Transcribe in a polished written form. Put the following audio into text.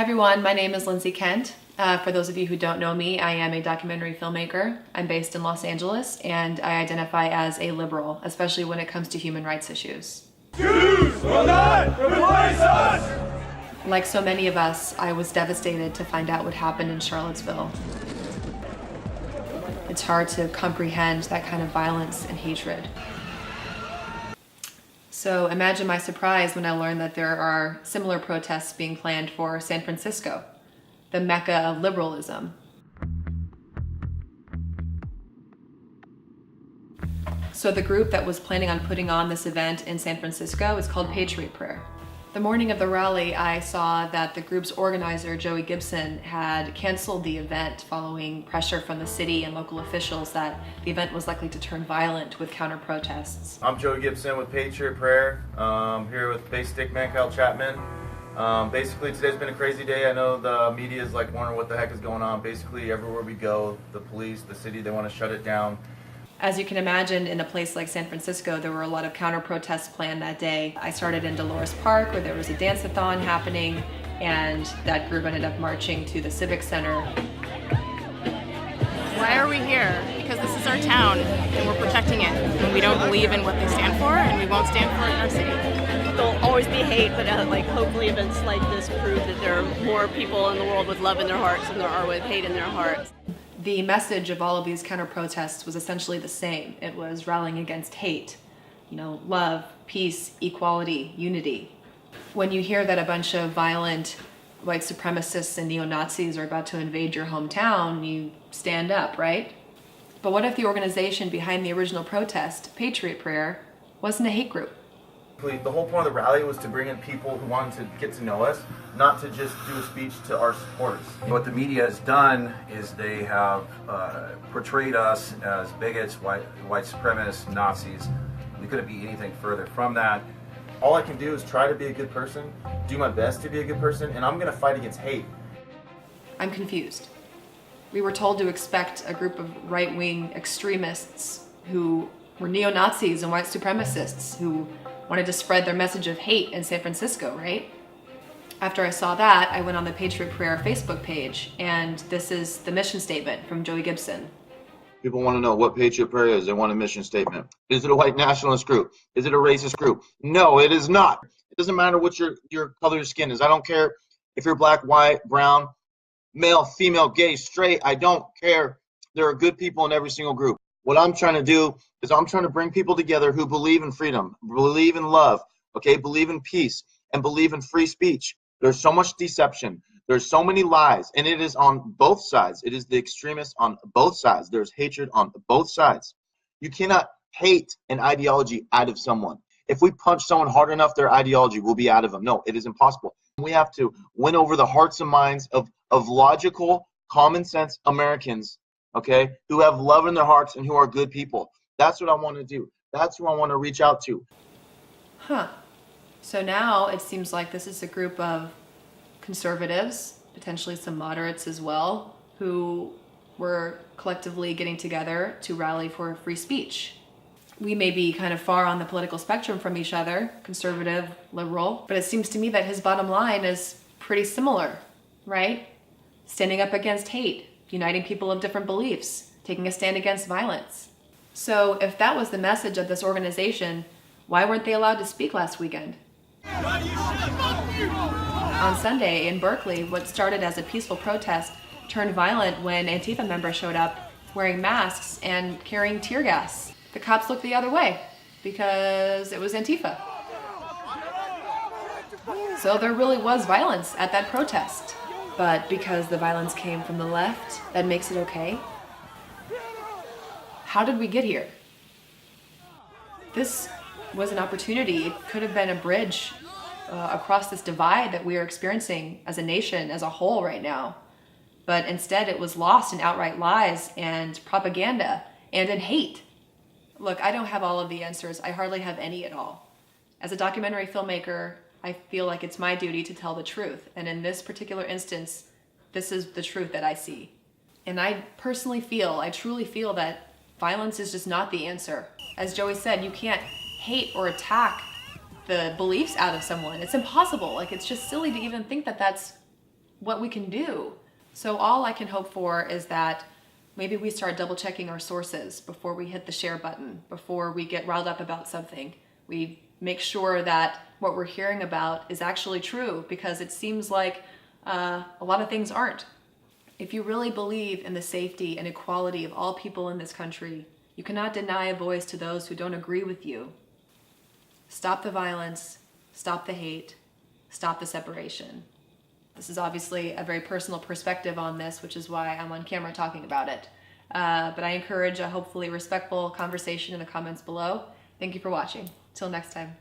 everyone, my name is Lindsay Kent. For those of you who don't know me, I am a documentary filmmaker. I'm based in Los Angeles and I identify as a liberal, especially when it comes to human rights issues. Jews will not replace us! Like so many of us, I was devastated to find out what happened in Charlottesville. It's hard to comprehend that kind of violence and hatred. So imagine my surprise when I learned that there are similar protests being planned for San Francisco, the mecca of liberalism. So the group that was planning on putting on this event in San Francisco is called Patriot Prayer. The morning of the rally, I saw that the group's organizer, Joey Gibson, had canceled the event following pressure from the city and local officials that the event was likely to turn violent with counter-protests. I'm Joey Gibson with Patriot Prayer, here with bass stickman Kyle Chapman. Basically, today's been a crazy day. I know the media is like wondering what the heck is going on. Basically, everywhere we go, the police, the city, they want to shut it down. As you can imagine, in a place like San Francisco, there were a lot of counter-protests planned that day. I started in Dolores Park, where there was a dance-a-thon happening, and that group ended up marching to the Civic Center. Why are we here? Because this is our town, and we're protecting it. And we don't believe in what they stand for, and we won't stand for it in our city. There'll always be hate, but hopefully events like this prove that there are more people in the world with love in their hearts than there are with hate in their hearts. The message of all of these counter-protests was essentially the same. It was rallying against hate, love, peace, equality, unity. When you hear that a bunch of violent white supremacists and neo-Nazis are about to invade your hometown, you stand up, right? But what if the organization behind the original protest, Patriot Prayer, wasn't a hate group? The whole point of the rally was to bring in people who wanted to get to know us, not to just do a speech to our supporters. What the media has done is they have portrayed us as bigots, white supremacists, Nazis. We couldn't be anything further from that. All I can do is try to be a good person, do my best to be a good person, and I'm going to fight against hate. I'm confused. We were told to expect a group of right-wing extremists who were neo-Nazis and white supremacists who wanted to spread their message of hate in San Francisco, right? After I saw that, I went on the Patriot Prayer Facebook page, and this is the mission statement from Joey Gibson. People want to know what Patriot Prayer is. They want a mission statement. Is it a white nationalist group? Is it a racist group? No, it is not. It doesn't matter what your color of skin is. I don't care if you're black, white, brown, male, female, gay, straight. I don't care. There are good people in every single group. What I'm trying to do is I'm trying to bring people together who believe in freedom, believe in love, okay, believe in peace, and believe in free speech. There's so much deception. There's so many lies, and it is on both sides. It is the extremists on both sides. There's hatred on both sides. You cannot hate an ideology out of someone. If we punch someone hard enough, their ideology will be out of them. No, it is impossible. We have to win over the hearts and minds of logical, common sense Americans, okay, who have love in their hearts and who are good people. That's what I want to do. That's who I want to reach out to. Huh. So now it seems like this is a group of conservatives, potentially some moderates as well, who were collectively getting together to rally for free speech. We may be kind of far on the political spectrum from each other, conservative, liberal, but it seems to me that his bottom line is pretty similar, right? Standing up against hate, uniting people of different beliefs, taking a stand against violence. So if that was the message of this organization, why weren't they allowed to speak last weekend? On Sunday in Berkeley, what started as a peaceful protest turned violent when Antifa members showed up wearing masks and carrying tear gas. The cops looked the other way because it was Antifa. So there really was violence at that protest. But because the violence came from the left, that makes it okay? How did we get here? This was an opportunity. It could have been a bridge across this divide that we are experiencing as a nation, as a whole right now. But instead it was lost in outright lies and propaganda and in hate. Look, I don't have all of the answers. I hardly have any at all. As a documentary filmmaker, I feel like it's my duty to tell the truth. And in this particular instance, this is the truth that I see. And I personally feel, I truly feel that violence is just not the answer. As Joey said, you can't hate or attack the beliefs out of someone. It's impossible. Like, it's just silly to even think that that's what we can do. So all I can hope for is that maybe we start double checking our sources before we hit the share button, before we get riled up about something. We make sure that what we're hearing about is actually true, because it seems like a lot of things aren't. If you really believe in the safety and equality of all people in this country, you cannot deny a voice to those who don't agree with you. Stop the violence, stop the hate, stop the separation. This is obviously a very personal perspective on this, which is why I'm on camera talking about it. But I encourage a hopefully respectful conversation in the comments below. Thank you for watching. Till next time.